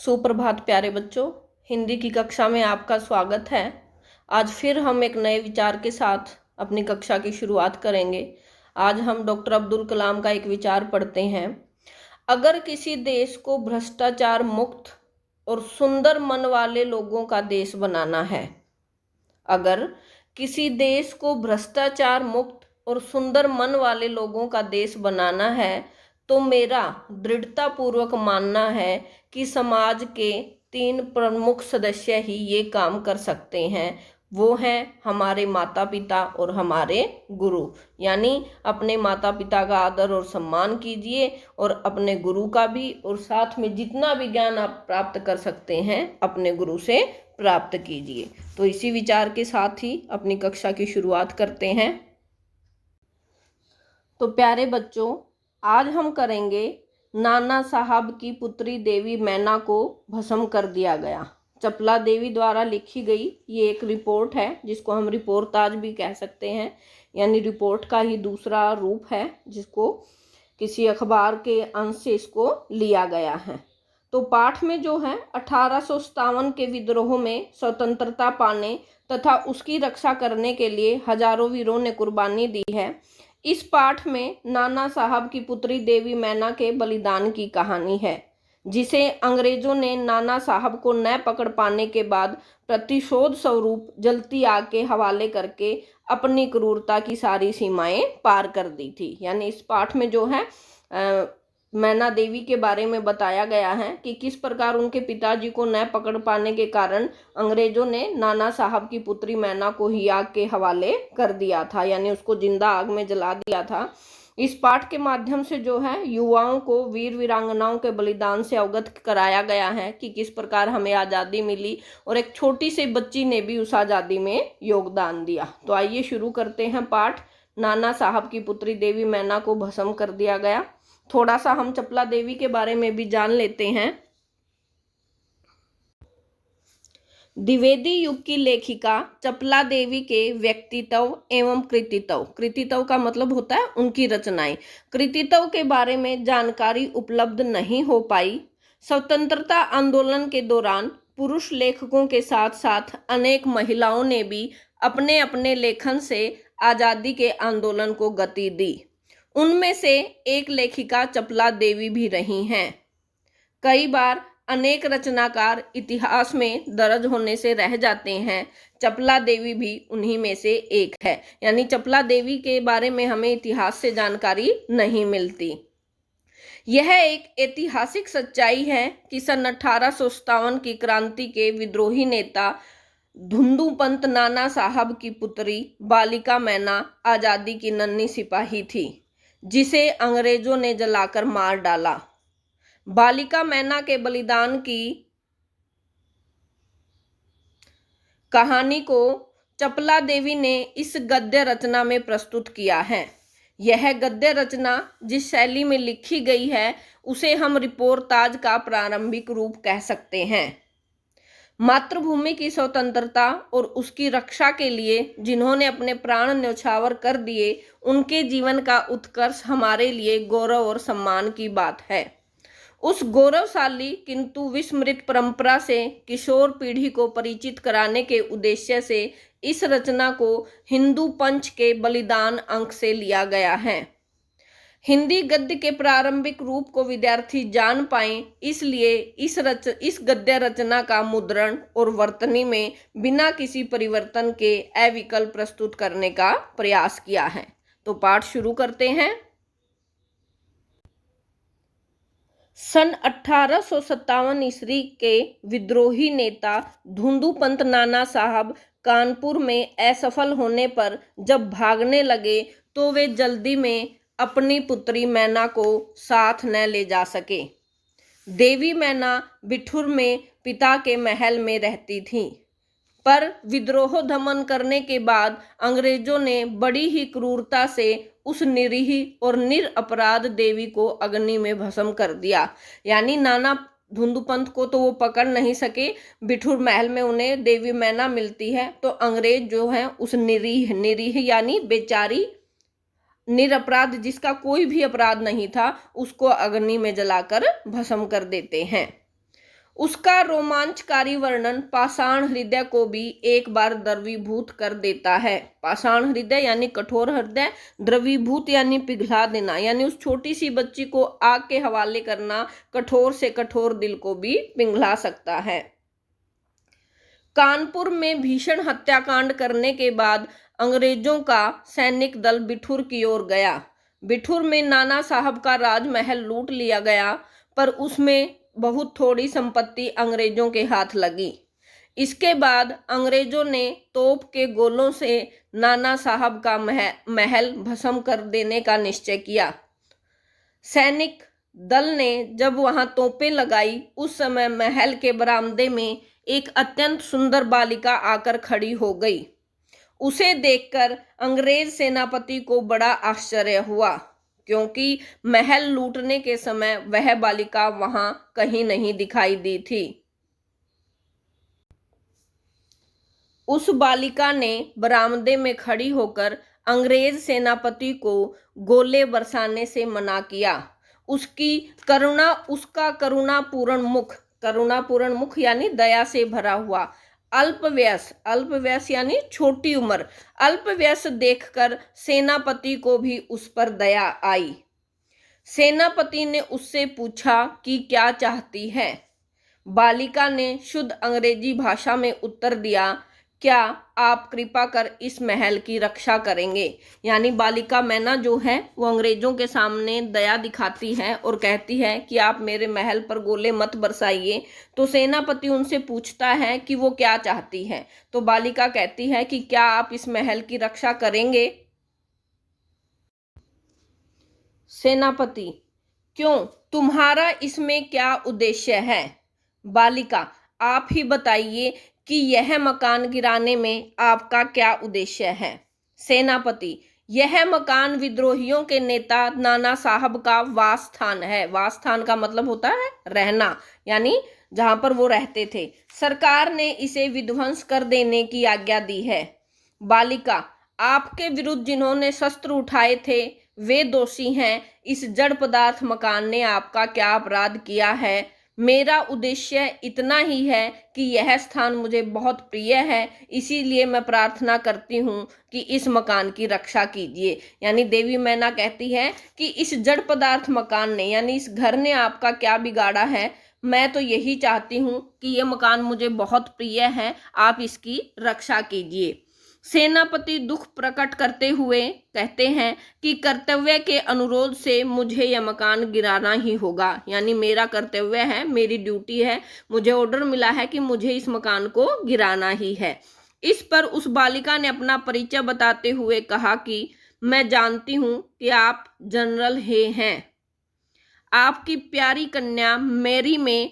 सुप्रभात प्यारे बच्चों, हिंदी की कक्षा में आपका स्वागत है। आज फिर हम एक नए विचार के साथ अपनी कक्षा की शुरुआत करेंगे। आज हम डॉक्टर अब्दुल कलाम का एक विचार पढ़ते हैं। अगर किसी देश को भ्रष्टाचार मुक्त और सुंदर मन वाले लोगों का देश बनाना है, अगर किसी देश को भ्रष्टाचार मुक्त और सुंदर मन वाले लोगों का देश बनाना है तो मेरा दृढ़तापूर्वक मानना है कि समाज के 3 प्रमुख सदस्य ही ये काम कर सकते हैं। वो हैं हमारे माता पिता और हमारे गुरु। यानी अपने माता पिता का आदर और सम्मान कीजिए और अपने गुरु का भी, और साथ में जितना भी ज्ञान आप प्राप्त कर सकते हैं अपने गुरु से प्राप्त कीजिए। तो इसी विचार के साथ ही अपनी कक्षा की शुरुआत करते हैं। तो प्यारे बच्चों, आज हम करेंगे नाना साहब की पुत्री देवी मैना को भस्म कर दिया गया। चपला देवी द्वारा लिखी गई ये एक रिपोर्ट है, जिसको हम रिपोर्टाज भी कह सकते हैं। यानी रिपोर्ट का ही दूसरा रूप है, जिसको किसी अखबार के अंश से इसको लिया गया है। तो पाठ में जो है 1857 के विद्रोह में स्वतंत्रता पाने तथा उसकी रक्षा करने के लिए हजारों वीरों ने कुर्बानी दी है। इस पाठ में नाना साहब की पुत्री देवी मैना के बलिदान की कहानी है, जिसे अंग्रेजों ने नाना साहब को न पकड़ पाने के बाद प्रतिशोध स्वरूप जलती आग के हवाले करके अपनी क्रूरता की सारी सीमाएं पार कर दी थी। यानी इस पाठ में जो है मैना देवी के बारे में बताया गया है कि किस प्रकार उनके पिताजी को न पकड़ पाने के कारण अंग्रेजों ने नाना साहब की पुत्री मैना को ही आग के हवाले कर दिया था, यानी उसको जिंदा आग में जला दिया था। इस पाठ के माध्यम से जो है युवाओं को वीर वीरांगनाओं के बलिदान से अवगत कराया गया है कि किस प्रकार हमें आज़ादी मिली और एक छोटी सी बच्ची ने भी उस आज़ादी में योगदान दिया। तो आइए शुरू करते हैं पाठ। नाना साहब की पुत्री देवी मैना को भस्म कर दिया गया। थोड़ा सा हम चपला देवी के बारे में भी जान लेते हैं। द्विवेदी युग की लेखिका चपला देवी के व्यक्तित्व एवं कृतित्व का मतलब होता है उनकी रचनाएं। कृतित्व के बारे में जानकारी उपलब्ध नहीं हो पाई। स्वतंत्रता आंदोलन के दौरान पुरुष लेखकों के साथ साथ अनेक महिलाओं ने भी अपने अपने लेखन से आज़ादी के आंदोलन को गति दी। उनमें से एक लेखिका चपला देवी भी रही हैं। कई बार अनेक रचनाकार इतिहास में दर्ज होने से रह जाते हैं, चपला देवी भी उन्हीं में से एक है। यानी चपला देवी के बारे में हमें इतिहास से जानकारी नहीं मिलती। यह एक ऐतिहासिक सच्चाई है कि सन 1857 की क्रांति के विद्रोही नेता धुंधुपंत नाना साहब की पुत्री बालिका मैना आज़ादी की नन्ही सिपाही थी, जिसे अंग्रेजों ने जलाकर मार डाला। बालिका मैना के बलिदान की कहानी को चपला देवी ने इस गद्य रचना में प्रस्तुत किया है। यह गद्य रचना जिस शैली में लिखी गई है उसे हम रिपोर्टाज का प्रारंभिक रूप कह सकते हैं। मातृभूमि की स्वतंत्रता और उसकी रक्षा के लिए जिन्होंने अपने प्राण न्यौछावर कर दिए, उनके जीवन का उत्कर्ष हमारे लिए गौरव और सम्मान की बात है। उस गौरवशाली किंतु विस्मृत परंपरा से किशोर पीढ़ी को परिचित कराने के उद्देश्य से इस रचना को हिंदू पंच के बलिदान अंक से लिया गया है। हिंदी गद्य के प्रारंभिक रूप को विद्यार्थी जान पाएं, इसलिए इस गद्य रचना का मुद्रण और वर्तनी में बिना किसी परिवर्तन के अविकल प्रस्तुत करने का प्रयास किया है। तो पाठ शुरू करते हैं। सन 1857 ईस्वी के विद्रोही नेता धुंधुपंत नाना साहब कानपुर में असफल होने पर जब भागने लगे तो वे जल्दी में अपनी पुत्री मैना को साथ न ले जा सके। देवी मैना बिठूर में पिता के महल में रहती थी, पर विद्रोह दमन करने के बाद अंग्रेजों ने बड़ी ही क्रूरता से उस निरीह और निरपराध देवी को अग्नि में भस्म कर दिया। यानी नाना धुंधुपंत को तो वो पकड़ नहीं सके, बिठूर महल में उन्हें देवी मैना मिलती है, तो अंग्रेज जो है उस निरीह यानी बेचारी निरपराध, जिसका कोई भी अपराध नहीं था, उसको अग्नि में जलाकर भस्म कर देते हैं। उसका रोमांचकारी वर्णन पाषाण हृदय को भी एक बार द्रवीभूत कर देता है। पाषाण हृदय यानी कठोर हृदय, द्रवीभूत यानी पिघला देना, यानी उस छोटी सी बच्ची को आग के हवाले करना कठोर से कठोर दिल को भी पिघला सकता है। कानपुर में भीषण हत्याकांड करने के बाद अंग्रेजों का सैनिक दल बिठूर की ओर गया। बिठूर में नाना साहब का राजमहल लूट लिया गया, पर उसमें बहुत थोड़ी संपत्ति अंग्रेजों के हाथ लगी। इसके बाद अंग्रेजों ने तोप के गोलों से नाना साहब का महल भस्म कर देने का निश्चय किया। सैनिक दल ने जब वहां तोपें लगाई, उस समय महल के बरामदे में एक अत्यंत सुंदर बालिका आकर खड़ी हो गई। उसे देखकर अंग्रेज सेनापति को बड़ा आश्चर्य हुआ, क्योंकि महल लूटने के समय वह बालिका वहां कहीं नहीं दिखाई दी थी। उस बालिका ने बरामदे में खड़ी होकर अंग्रेज सेनापति को गोले बरसाने से मना किया। उसका करुणापूर्ण मुख यानी दया से भरा हुआ, अल्पवयस यानी छोटी उम्र, अल्पवयस देखकर सेनापति को भी उस पर दया आई। सेनापति ने उससे पूछा कि क्या चाहती है। बालिका ने शुद्ध अंग्रेजी भाषा में उत्तर दिया, क्या आप कृपा कर इस महल की रक्षा करेंगे। यानी बालिका मैना जो है वो अंग्रेजों के सामने दया दिखाती है और कहती है कि आप मेरे महल पर गोले मत बरसाइए। तो सेनापति उनसे पूछता है कि वो क्या चाहती है। तो बालिका कहती है कि क्या आप इस महल की रक्षा करेंगे। सेनापति, क्यों, तुम्हारा इसमें क्या उद्देश्य है। बालिका, आप ही बताइए कि यह मकान गिराने में आपका क्या उद्देश्य है। सेनापति, यह मकान विद्रोहियों के नेता नाना साहब का वास स्थान है। वास स्थान का मतलब होता है रहना, यानी जहां पर वो रहते थे। सरकार ने इसे विध्वंस कर देने की आज्ञा दी है। बालिका, आपके विरुद्ध जिन्होंने शस्त्र उठाए थे वे दोषी हैं। इस जड़ पदार्थ मकान ने आपका क्या अपराध किया है। मेरा उद्देश्य इतना ही है कि यह स्थान मुझे बहुत प्रिय है, इसीलिए मैं प्रार्थना करती हूँ कि इस मकान की रक्षा कीजिए। यानी देवी मैना कहती है कि इस जड़ पदार्थ मकान ने, यानी इस घर ने आपका क्या बिगाड़ा है। मैं तो यही चाहती हूँ कि यह मकान मुझे बहुत प्रिय है, आप इसकी रक्षा कीजिए। सेनापति दुख प्रकट करते हुए कहते हैं कि कर्तव्य के अनुरोध से मुझे यह मकान गिराना ही होगा। यानी मेरा कर्तव्य है, मेरी ड्यूटी है, मुझे ऑर्डर मिला है कि मुझे इस मकान को गिराना ही है। इस पर उस बालिका ने अपना परिचय बताते हुए कहा कि मैं जानती हूँ कि आप जनरल हे हैं। आपकी प्यारी कन्या मेरी में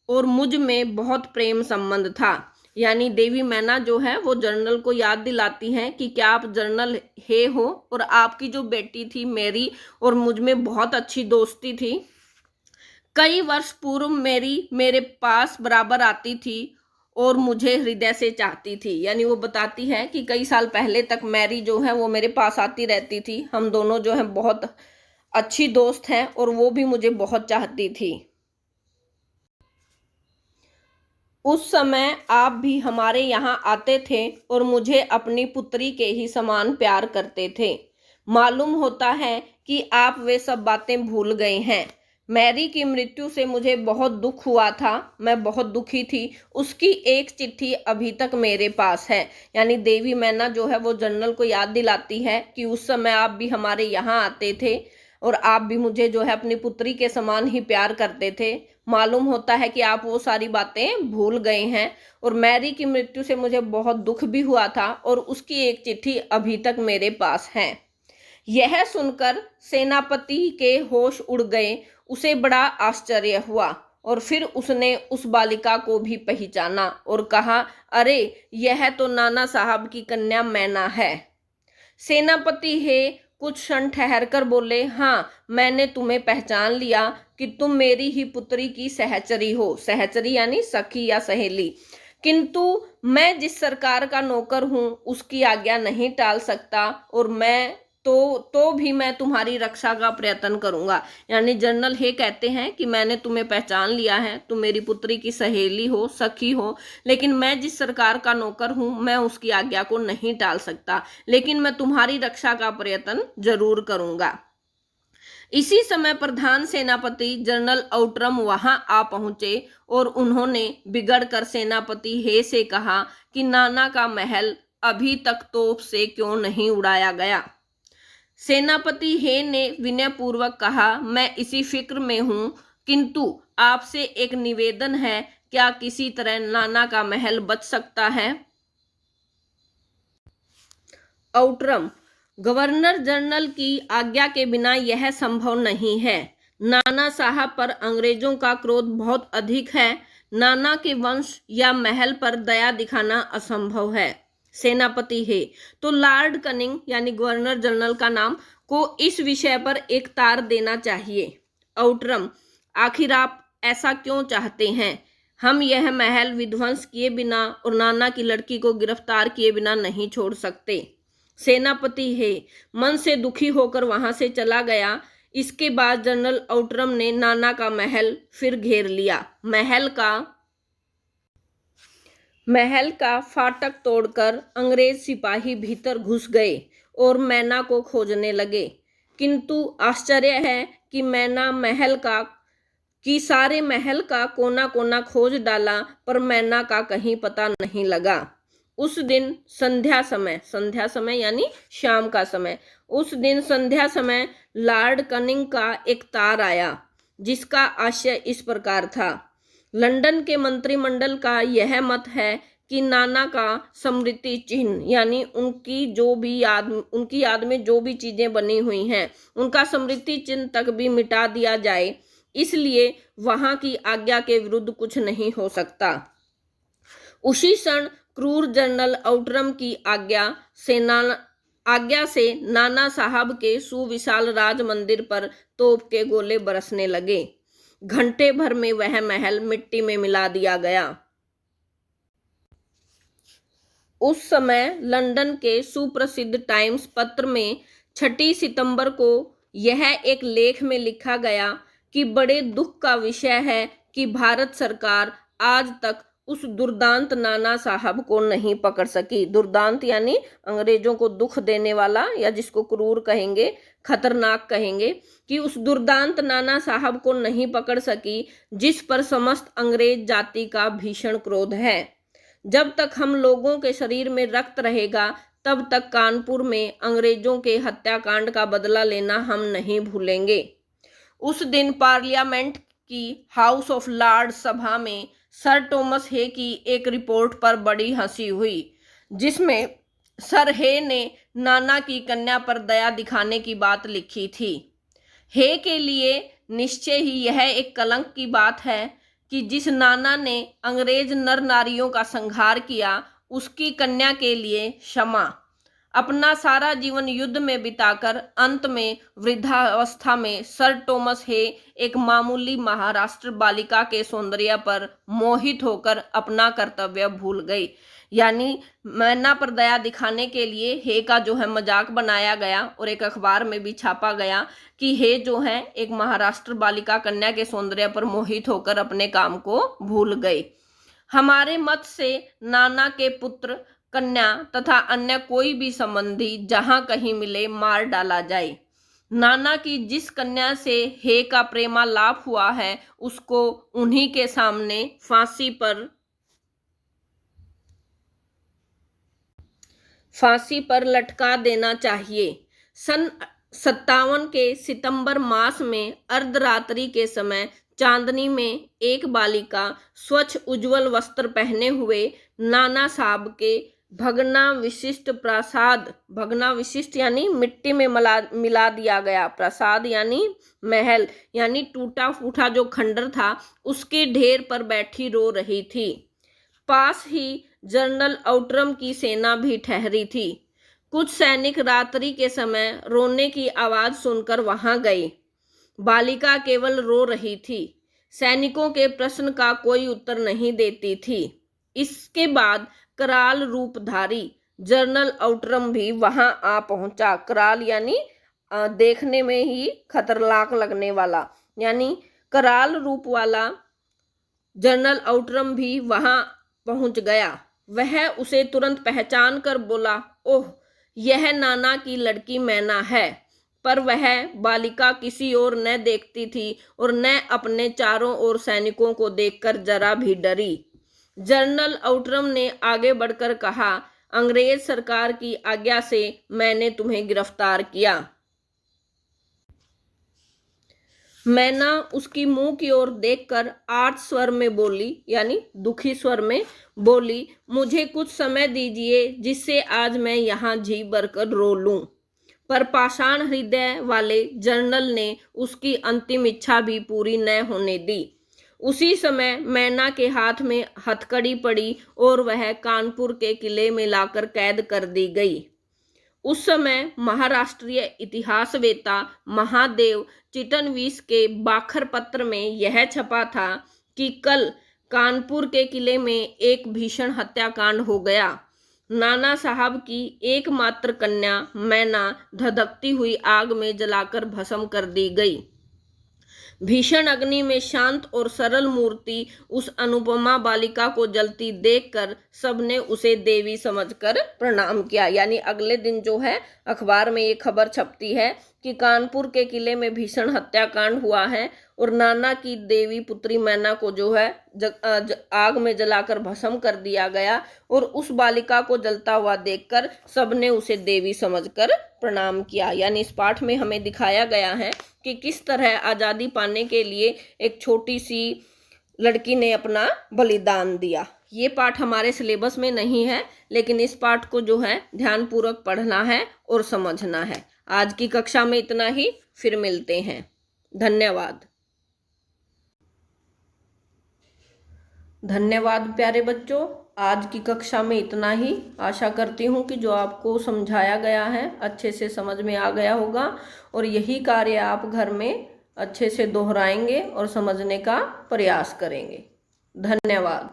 और मुझ में बहुत प्रेम संबंध था। यानी देवी मैना जो है वो जनरल को याद दिलाती हैं कि क्या आप जनरल हे हो, और आपकी जो बेटी थी मेरी और मुझ में बहुत अच्छी दोस्ती थी। कई वर्ष पूर्व मेरे पास बराबर आती थी और मुझे हृदय से चाहती थी। यानी वो बताती है कि कई साल पहले तक मैरी जो है वो मेरे पास आती रहती थी। हम दोनों जो है बहुत अच्छी दोस्त हैं और वो भी मुझे बहुत चाहती थी। उस समय आप भी हमारे यहाँ आते थे और मुझे अपनी पुत्री के ही समान प्यार करते थे। मालूम होता है कि आप वे सब बातें भूल गए हैं। मैरी की मृत्यु से मुझे बहुत दुख हुआ था, मैं बहुत दुखी थी। उसकी एक चिट्ठी अभी तक मेरे पास है। यानी देवी मैना जो है वो जनरल को याद दिलाती है कि उस समय आप भी हमारे यहाँ आते थे और आप भी मुझे जो है अपनी पुत्री के समान ही प्यार करते थे। मालूम होता है कि आप वो सारी बातें भूल गए हैं। और मैरी की मृत्यु से मुझे बहुत दुख भी हुआ था और उसकी एक चिट्ठी अभी तक मेरे पास है। यह सुनकर सेनापति के होश उड़ गए। उसे बड़ा आश्चर्य हुआ और फिर उसने उस बालिका को भी पहचाना और कहा, अरे यह तो नाना साहब की कन्या मैना है। सेनापति हे कुछ क्षण ठहर कर बोले, हाँ मैंने तुम्हें पहचान लिया कि तुम मेरी ही पुत्री की सहचरी हो। सहचरी यानी सखी या सहेली। किंतु मैं जिस सरकार का नौकर हूँ उसकी आज्ञा नहीं टाल सकता और मैं तो भी मैं तुम्हारी रक्षा का प्रयत्न करूंगा। यानी जनरल हे कहते हैं कि मैंने तुम्हें पहचान लिया है, तुम मेरी पुत्री की सहेली हो, सखी हो, लेकिन मैं जिस सरकार का नौकर हूं मैं उसकी आज्ञा को नहीं टाल सकता, लेकिन मैं तुम्हारी रक्षा का प्रयत्न जरूर करूंगा। इसी समय प्रधान सेनापति जनरल आउट्रम वहां आ पहुंचे और उन्होंने बिगड़कर सेनापति हे से कहा कि नाना का महल अभी तक तोप से क्यों नहीं उड़ाया गया। सेनापति हे ने विनयपूर्वक कहा, मैं इसी फिक्र में हूं, किंतु आपसे एक निवेदन है, क्या किसी तरह नाना का महल बच सकता है? आउट्रम, गवर्नर जनरल की आज्ञा के बिना यह संभव नहीं है। नाना साहब पर अंग्रेजों का क्रोध बहुत अधिक है। नाना के वंश या महल पर दया दिखाना असंभव है। सेनापति है तो लॉर्ड कनिंग यानी गवर्नर जनरल का नाम को इस विषय पर एक तार देना चाहिए। आउट्रम, आखिर आप ऐसा क्यों चाहते हैं? हम यह महल विध्वंस किए बिना और नाना की लड़की को गिरफ्तार किए बिना नहीं छोड़ सकते। सेनापति है मन से दुखी होकर वहां से चला गया। इसके बाद जनरल आउट्रम ने नाना का महल फिर घेर लिया। महल का फाटक तोड़कर अंग्रेज सिपाही भीतर घुस गए और मैना को खोजने लगे, किंतु आश्चर्य है कि सारे महल का कोना कोना खोज डाला पर मैना का कहीं पता नहीं लगा। उस दिन संध्या समय यानी शाम का समय, उस दिन संध्या समय लॉर्ड कनिंग का एक तार आया जिसका आशय इस प्रकार था। लंदन के मंत्रिमंडल का यह मत है कि नाना का स्मृति चिन्ह यानी उनकी याद में जो भी चीजें बनी हुई हैं उनका स्मृति चिन्ह तक भी मिटा दिया जाए, इसलिए वहां की आज्ञा के विरुद्ध कुछ नहीं हो सकता। उसी क्षण क्रूर जनरल आउट्रम की आज्ञा से नाना साहब के सुविशाल राज मंदिर पर तोप के गोले बरसने लगे। घंटे भर में वह महल मिट्टी में मिला दिया गया। उस समय लंदन के सुप्रसिद्ध टाइम्स पत्र में 6 सितंबर को यह एक लेख में लिखा गया कि बड़े दुख का विषय है कि भारत सरकार आज तक उस दुर्दांत नाना साहब को नहीं पकड़ सकी। दुर्दांत यानी अंग्रेजों को दुख देने वाला, या जिसको क्रूर कहेंगे, खतरनाक कहेंगे, कि उस दुर्दांत नाना साहब को नहीं पकड़ सकी जिस पर समस्त अंग्रेज जाति का भीषण क्रोध है। जब तक हम लोगों के शरीर में रक्त रहेगा तब तक कानपुर में अंग्रेजों के हत्याकांड का बदला लेना हम नहीं भूलेंगे। उस दिन पार्लियामेंट की हाउस ऑफ लॉर्ड्स सभा में सर थॉमस हे की एक रिपोर्ट पर बड़ी हंसी हुई, जिसमें सर हे ने नाना की कन्या पर दया दिखाने की बात लिखी थी। हे के लिए निश्चय ही यह एक कलंक की बात है कि जिस नाना ने अंग्रेज नर नारियों का संहार किया उसकी कन्या के लिए क्षमा, अपना सारा जीवन युद्ध में बिताकर अंत में वृद्धावस्था में सर थॉमस हे एक मामूली महाराष्ट्र बालिका के सौंदर्य पर मोहित होकर अपना कर्तव्य भूल गई। यानी मैना पर दया दिखाने के लिए हे का जो है मजाक बनाया गया और एक अखबार में भी छापा गया कि हे जो है एक महाराष्ट्र बालिका कन्या के सौंदर्य पर मोहित होकर अपने काम को भूल गए। हमारे मत से नाना के पुत्र, कन्या तथा अन्य कोई भी संबंधी जहां कहीं मिले मार डाला जाए। नाना की जिस कन्या से हे का प्रेमालाप हुआ है उसको उन्हीं के सामने फांसी पर लटका देना चाहिए। सन 57 के सितंबर मास में अर्धरात्रि के समय चांदनी में एक बालिका स्वच्छ उज्जवल वस्त्र पहने हुए नाना साहब के भग्ना विशिष्ट यानी मिट्टी में मिला दिया गया प्रासाद यानी महल यानी टूटा फूटा जो खंडर था उसके ढेर पर बैठी रो रही थी। पास ही जनरल आउट्रम की सेना भी ठहरी थी। कुछ सैनिक रात्रि के समय रोने की आवाज सुनकर वहां गए। बालिका केवल रो रही थी, सैनिकों के प्रश्न का कोई उत्तर नहीं देती थी। इसके बाद कराल रूपधारी जनरल आउटरम भी वहां आ पहुंचा। कराल यानी देखने में ही खतरनाक लगने वाला, यानी कराल रूप वाला जनरल आउटरम भी वहां पहुंच गया। वह उसे तुरंत पहचान कर बोला, ओह, यह नाना की लड़की मैना है। पर वह बालिका किसी और न देखती थी और न अपने चारों ओर सैनिकों को देखकर जरा भी डरी। जनरल आउटरम ने आगे बढ़कर कहा, अंग्रेज सरकार की आज्ञा से मैंने तुम्हें गिरफ्तार किया। मैना उसकी मुंह की ओर देखकर आर्त स्वर में बोली, यानी दुखी स्वर में बोली, मुझे कुछ समय दीजिए जिससे आज मैं यहाँ जी भरकर रो लूं। पर पाषाण हृदय वाले जनरल ने उसकी अंतिम इच्छा भी पूरी न होने दी। उसी समय मैना के हाथ में हथकड़ी पड़ी और वह कानपुर के किले में लाकर कैद कर दी गई। उस समय महाराष्ट्रीय इतिहासवेत्ता महादेव चिटनवीस के बाखर पत्र में यह छपा था कि कल कानपुर के किले में एक भीषण हत्याकांड हो गया। नाना साहब की एकमात्र कन्या मैना धधकती हुई आग में जलाकर भस्म कर दी गई। भीषण अग्नि में शांत और सरल मूर्ति उस अनुपमा बालिका को जलती देखकर सबने उसे देवी समझकर प्रणाम किया। यानी अगले दिन जो है अखबार में ये खबर छपती है कि कानपुर के किले में भीषण हत्याकांड हुआ है और नाना की देवी पुत्री मैना को जो है आग में जलाकर भस्म कर दिया गया, और उस बालिका को जलता हुआ देखकर सबने उसे देवी समझकर प्रणाम किया। यानी इस पाठ में हमें दिखाया गया है कि किस तरह आज़ादी पाने के लिए एक छोटी सी लड़की ने अपना बलिदान दिया। ये पाठ हमारे सिलेबस में नहीं है, लेकिन इस पाठ को जो है ध्यानपूर्वक पढ़ना है और समझना है। आज की कक्षा में इतना ही, फिर मिलते हैं। धन्यवाद। धन्यवाद प्यारे बच्चों, आज की कक्षा में इतना ही। आशा करती हूँ कि जो आपको समझाया गया है अच्छे से समझ में आ गया होगा और यही कार्य आप घर में अच्छे से दोहराएंगे और समझने का प्रयास करेंगे। धन्यवाद।